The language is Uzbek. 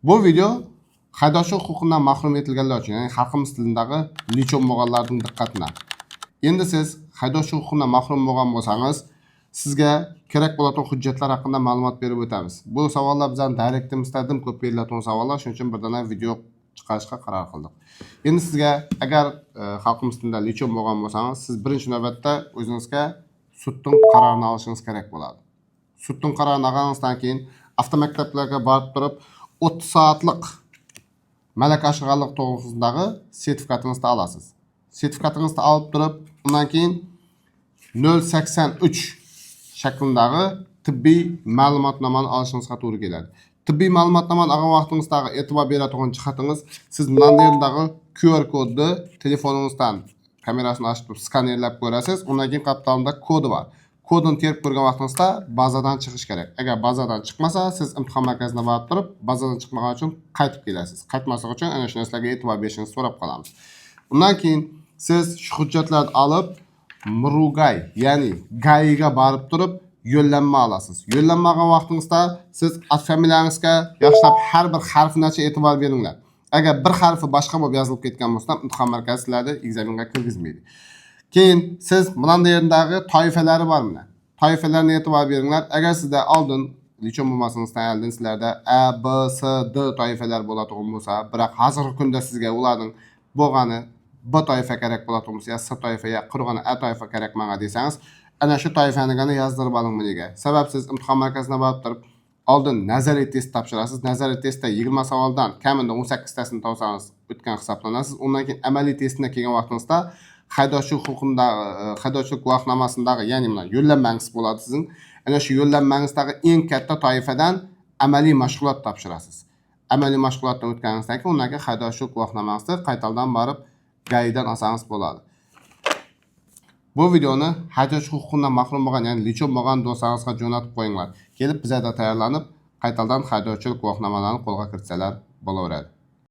Bu video haydovchilik huquqidan mahrum etilganlar uchun, ya'ni xalqimiz tilidagi lichon bo'lganlarning diqqatini. Endi siz haydovchilik huquqidan mahrum bo'lgan bo'lsangiz, sizga kerak bo'ladigan hujjatlar haqida ma'lumot berib o'tamiz. Bu savollar bizning direktimizda dim ko'p beriladigan savollar, shuning uchun birdan video chiqarishga qaror qildik. Endi sizga agar xalqimiz tilida lichon bo'lgan bo'lsangiz, siz birinchi navbatda o'zingizga sudning qarorini olishingiz kerak bo'ladi. Sudning qarorini olganingizdan keyin avtomaktablarga borib turib 30 soatlik malaka oshirganlik to'g'risidagi sertifikatingizni olasiz. Sertifikatingizni olib turib, undan keyin 083 shaklidagi tibbiy ma'lumotnomani olishingizga to'g'ri keladi. Tibbiy ma'lumotnomani olgan vaqtingizda e'tibor beradigan jihatingiz, siz manderdagi QR kodni telefoningizdan kamerasini ochib skanerlab ko'rasiz. Undan keyin qatorida kodi bor. Kodini terib ko'rgan vaqtingizda bazadan chiqish kerak. Agar bazadan chiqmasa, siz imtihon markazina borib turib, bazadan chiqmagan uchun qaytib kelasiz. Qaytmaslik uchun ana shu narsalarga e'tibor berishingizni so'rab qolamiz. Undan keyin siz shu hujjatlarni olib Murugay, ya'ni GAIga borib turib yo'llanma olasiz. Yo'llanma olgan vaqtingizda siz familiyangizga yaxshilab har bir harfinacha e'tibor beringlar. Agar bir harfi boshqa bo'lib yozilib ketgan bo'lsa, imtihon markazi sizlarni ekzamenga kirgizmaydi. Keyin siz bundan yerdagi toifaları var mı? Toifalarga e'tibor beringlar. Agar sizda oldin lichon bo'lmasingiz, oldin sizlarda A, B, C, D toifalar bo'ladigan bo'lsa, biroq hozirgi kunda sizga ularning bo'lgani B toifa kerak bo'ladigan bo'lsa, C toifa ya qurg'ani A toifa kerak menga desangiz, ana shu toifani yozdirib oling menga. Sabab siz imtihon markazina borib turib, oldin nazariy test topshirasiz. Nazariy testda 20 savoldan kamida 18 tasini topsangiz o'tgan hisoblanasiz. Undan keyin amaliy testga kelgan vaqtingizda haydovchilik huquqida, haydovchilik guvohnomasidagi, ya'ni mana yo'llanmangiz bo'ladi sizning. Ana shu yo'llanmangizdagi eng katta toifadan amaliy mashg'ulot topshirasiz. Amaliy mashg'ulotdan o'tganingizdan keyin undan keyin haydovchilik guvohnomangizni qaytadan borib GAIdan olsangiz bo'ladi. Bu videoni haydovchilik huquqidan mahrum bo'lgan, ya'ni lichon bo'lgan do'stlaringizga jo'natib qo'yinglar. Kelib bizda tayyorlanib, qaytadan haydovchilik guvohnomalarini qo'lga kiritsalar bo'laveradi.